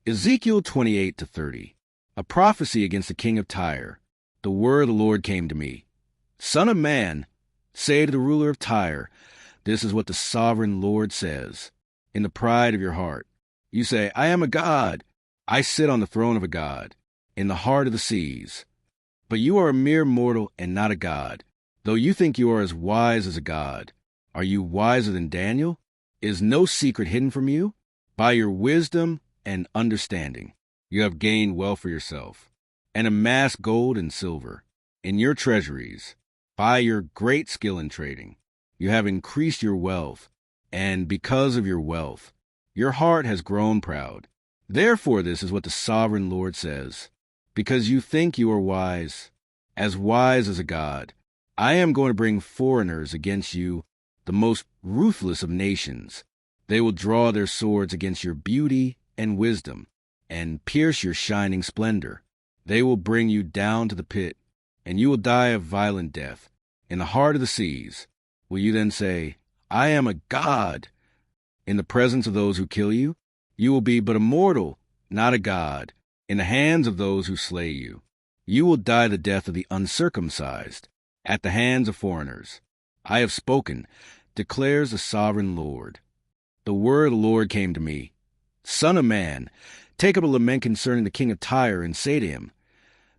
Ezekiel 28-30. A prophecy against the king of Tyre. The word of the Lord came to me. Son of man, say to the ruler of Tyre, this is what the sovereign Lord says. In the pride of your heart, you say, I am a god. I sit on the throne of a god, in the heart of the seas. But you are a mere mortal and not a god, though you think you are as wise as a god. Are you wiser than Daniel? Is no secret hidden from you? By your wisdom and understanding, you have gained wealth for yourself, and amassed gold and silver in your treasuries. By your great skill in trading, you have increased your wealth, and because of your wealth, your heart has grown proud. Therefore, this is what the sovereign Lord says. Because you think you are wise as a god, I am going to bring foreigners against you, the most ruthless of nations. They will draw their swords against your beauty and wisdom, and pierce your shining splendor. They will bring you down to the pit, and you will die a violent death. In the heart of the seas, will you then say, I am a god? In the presence of those who kill you, you will be but a mortal, not a god. In the hands of those who slay you, you will die the death of the uncircumcised, at the hands of foreigners. I have spoken, declares the sovereign Lord. The word of the Lord came to me. Son of man, take up a lament concerning the king of Tyre, and say to him,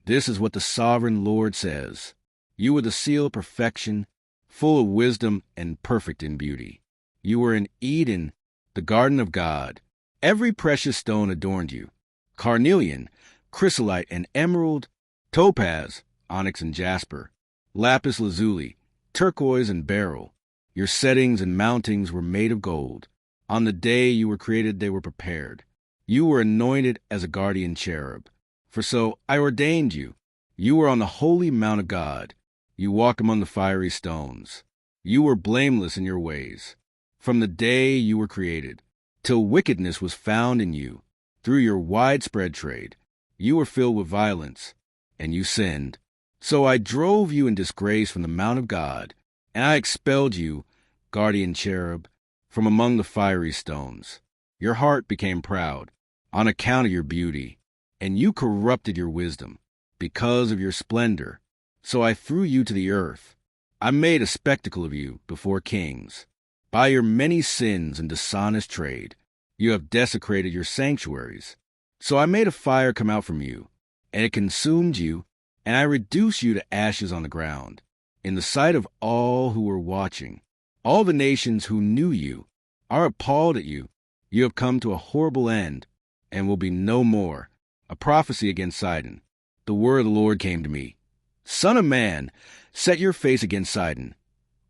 this is what the sovereign Lord says. You were the seal of perfection, full of wisdom and perfect in beauty. You were in Eden, the garden of God. Every precious stone adorned you. Carnelian, chrysolite and emerald, topaz, onyx and jasper, lapis lazuli, turquoise and beryl. Your settings and mountings were made of gold. On the day you were created, they were prepared. You were anointed as a guardian cherub. For so I ordained you. You were on the holy mount of God. You walked among the fiery stones. You were blameless in your ways. From the day you were created, till wickedness was found in you, through your widespread trade, you were filled with violence, and you sinned. So I drove you in disgrace from the mount of God, and I expelled you, guardian cherub, from among the fiery stones. Your heart became proud on account of your beauty, and you corrupted your wisdom because of your splendor. So I threw you to the earth. I made a spectacle of you before kings. By your many sins and dishonest trade, you have desecrated your sanctuaries. So I made a fire come out from you, and it consumed you, and I reduced you to ashes on the ground. In the sight of all who were watching, all the nations who knew you are appalled at you. You have come to a horrible end, and will be no more. A prophecy against Sidon. The word of the Lord came to me. Son of man, set your face against Sidon.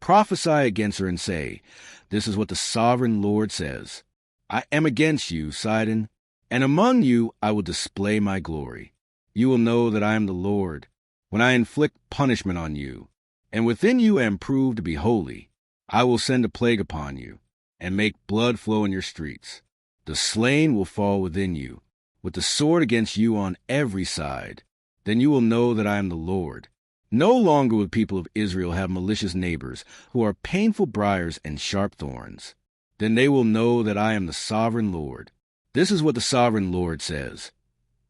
Prophesy against her and say, this is what the sovereign Lord says. I am against you, Sidon, and among you I will display my glory. You will know that I am the Lord, when I inflict punishment on you, and within you am proved to be holy. I will send a plague upon you, and make blood flow in your streets. The slain will fall within you, with the sword against you on every side. Then you will know that I am the Lord. No longer will the people of Israel have malicious neighbors, who are painful briars and sharp thorns. Then they will know that I am the sovereign Lord. This is what the sovereign Lord says.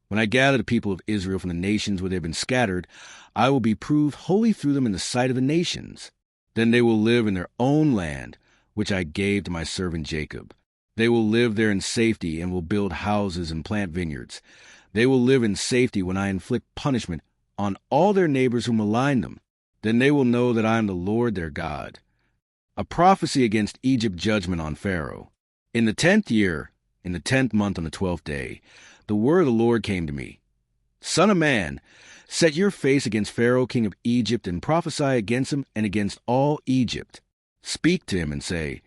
When I gather the people of Israel from the nations where they have been scattered, I will be proved holy through them in the sight of the nations. Then they will live in their own land, which I gave to my servant Jacob. They will live there in safety and will build houses and plant vineyards. They will live in safety when I inflict punishment on all their neighbors who malign them. Then they will know that I am the Lord their God. A prophecy against Egypt, judgment on Pharaoh. In the 10th year, in the 10th month on the 12th day, the word of the Lord came to me. Son of man, set your face against Pharaoh, king of Egypt, and prophesy against him and against all Egypt. Speak to him and say,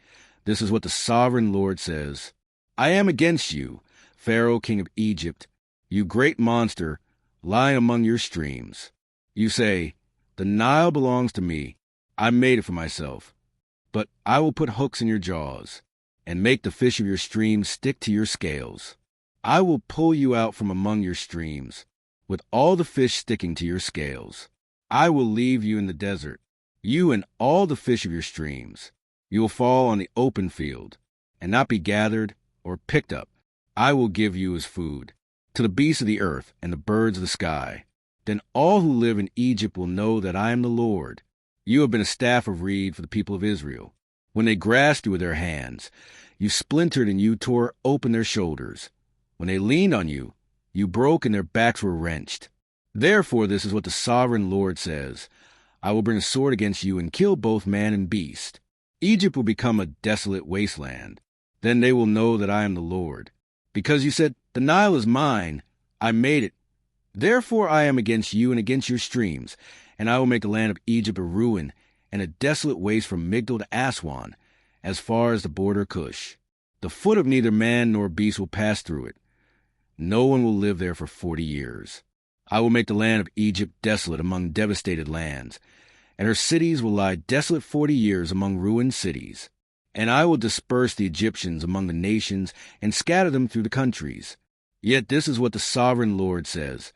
this is what the sovereign Lord says. I am against you, Pharaoh, king of Egypt, you great monster, lying among your streams. You say, the Nile belongs to me. I made it for myself. But I will put hooks in your jaws, and make the fish of your streams stick to your scales. I will pull you out from among your streams, with all the fish sticking to your scales. I will leave you in the desert, you and all the fish of your streams. You will fall on the open field, and not be gathered or picked up. I will give you as food, to the beasts of the earth and the birds of the sky. Then all who live in Egypt will know that I am the Lord. You have been a staff of reed for the people of Israel. When they grasped you with their hands, you splintered and you tore open their shoulders. When they leaned on you, you broke and their backs were wrenched. Therefore this is what the sovereign Lord says. I will bring a sword against you and kill both man and beast. Egypt will become a desolate wasteland. Then they will know that I am the Lord. Because you said, the Nile is mine, I made it. Therefore I am against you and against your streams, and I will make the land of Egypt a ruin and a desolate waste from Migdol to Aswan, as far as the border Cush. The foot of neither man nor beast will pass through it. No one will live there for 40 years. I will make the land of Egypt desolate among devastated lands, and her cities will lie desolate 40 years among ruined cities. And I will disperse the Egyptians among the nations and scatter them through the countries. Yet this is what the sovereign Lord says.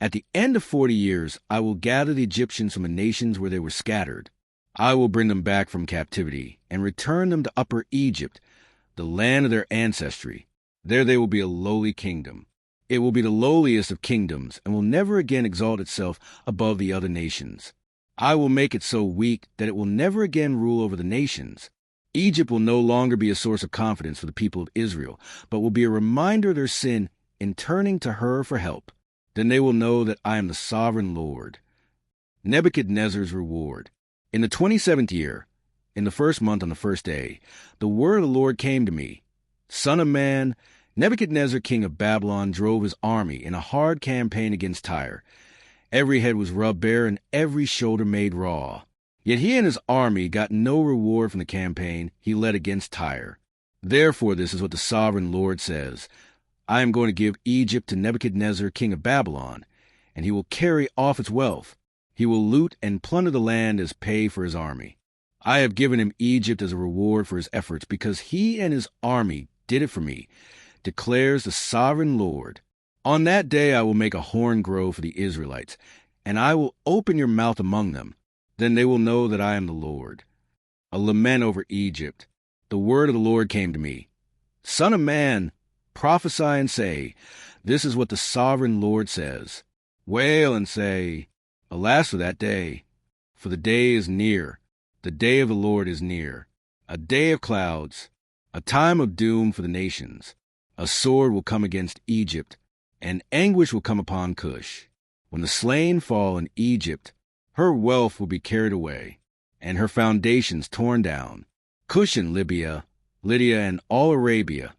At the end of 40 years, I will gather the Egyptians from the nations where they were scattered. I will bring them back from captivity and return them to Upper Egypt, the land of their ancestry. There they will be a lowly kingdom. It will be the lowliest of kingdoms and will never again exalt itself above the other nations. I will make it so weak that it will never again rule over the nations. Egypt will no longer be a source of confidence for the people of Israel, but will be a reminder of their sin in turning to her for help. Then they will know that I am the sovereign Lord. Nebuchadnezzar's reward. In the 27th year, in the first month on the first day, the word of the Lord came to me. Son of man, Nebuchadnezzar, king of Babylon, drove his army in a hard campaign against Tyre. Every head was rubbed bare and every shoulder made raw. Yet he and his army got no reward from the campaign he led against Tyre. Therefore this is what the sovereign Lord says. I am going to give Egypt to Nebuchadnezzar, king of Babylon, and he will carry off its wealth. He will loot and plunder the land as pay for his army. I have given him Egypt as a reward for his efforts, because he and his army did it for me, declares the sovereign Lord. On that day I will make a horn grow for the Israelites, and I will open your mouth among them. Then they will know that I am the Lord. A lament over Egypt. The word of the Lord came to me. Son of man, prophesy and say, this is what the sovereign Lord says. Wail and say, alas for that day, for the day is near. The day of the Lord is near. A day of clouds, a time of doom for the nations. A sword will come against Egypt, and anguish will come upon Cush. When the slain fall in Egypt, her wealth will be carried away, and her foundations torn down. Cush and Lydia and all Arabia,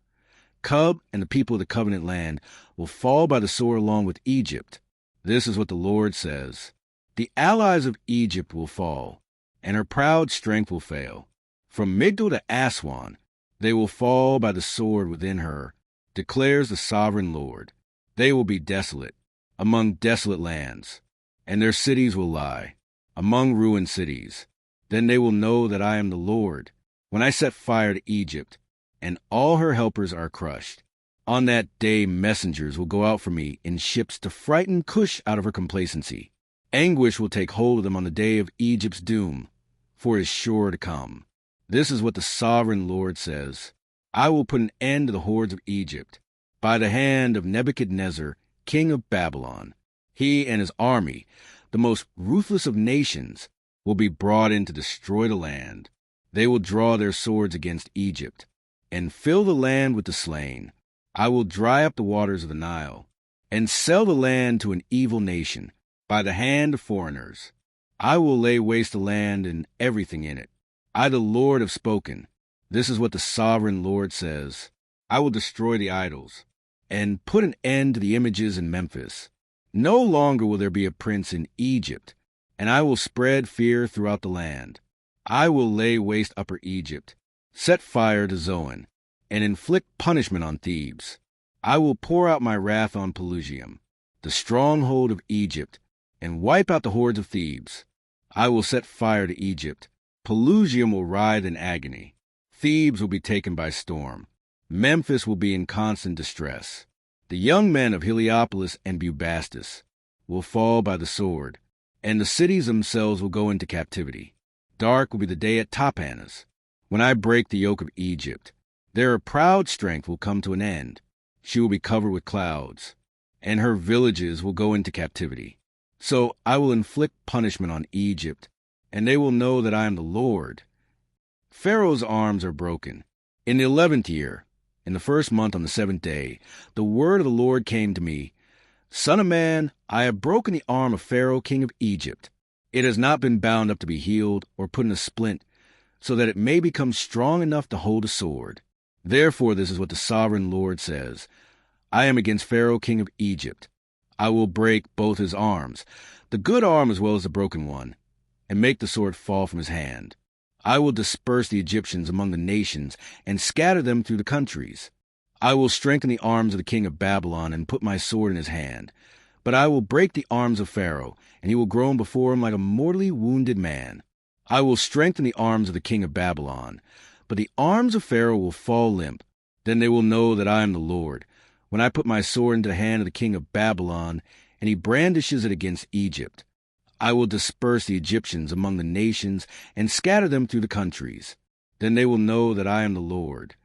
Cub and the people of the covenant land will fall by the sword along with Egypt. This is what the Lord says. The allies of Egypt will fall, and her proud strength will fail. From Migdol to Aswan, they will fall by the sword within her, declares the sovereign Lord. They will be desolate, among desolate lands, and their cities will lie, among ruined cities. Then they will know that I am the Lord, when I set fire to Egypt, and all her helpers are crushed. On that day messengers will go out for me in ships to frighten Cush out of her complacency. Anguish will take hold of them on the day of Egypt's doom, for it is sure to come. This is what the sovereign Lord says. I will put an end to the hordes of Egypt, by the hand of Nebuchadnezzar, king of Babylon. He and his army, the most ruthless of nations, will be brought in to destroy the land. They will draw their swords against Egypt, and fill the land with the slain. I will dry up the waters of the Nile, and sell the land to an evil nation, by the hand of foreigners. I will lay waste the land and everything in it. I, the Lord, have spoken. This is what the sovereign Lord says. I will destroy the idols, and put an end to the images in Memphis. No longer will there be a prince in Egypt, and I will spread fear throughout the land. I will lay waste Upper Egypt, set fire to Zoan, and inflict punishment on Thebes. I will pour out my wrath on Pelusium, the stronghold of Egypt, and wipe out the hordes of Thebes. I will set fire to Egypt. Pelusium will writhe in agony. Thebes will be taken by storm. Memphis will be in constant distress. The young men of Heliopolis and Bubastis will fall by the sword, and the cities themselves will go into captivity. Dark will be the day at Tahpanhes, when I break the yoke of Egypt. Their proud strength will come to an end. She will be covered with clouds, and her villages will go into captivity. So I will inflict punishment on Egypt, and they will know that I am the Lord. Pharaoh's arms are broken. In the 11th year, in the first month on the 7th day, the word of the Lord came to me, Son of man, I have broken the arm of Pharaoh, king of Egypt. It has not been bound up to be healed or put in a splint, so that it may become strong enough to hold a sword. Therefore this is what the sovereign Lord says. I am against Pharaoh, king of Egypt. I will break both his arms, the good arm as well as the broken one, and make the sword fall from his hand. I will disperse the Egyptians among the nations and scatter them through the countries. I will strengthen the arms of the king of Babylon and put my sword in his hand. But I will break the arms of Pharaoh, and he will groan before him like a mortally wounded man. I will strengthen the arms of the king of Babylon, but the arms of Pharaoh will fall limp. Then they will know that I am the Lord, when I put my sword into the hand of the king of Babylon, and he brandishes it against Egypt. I will disperse the Egyptians among the nations and scatter them through the countries. Then they will know that I am the Lord.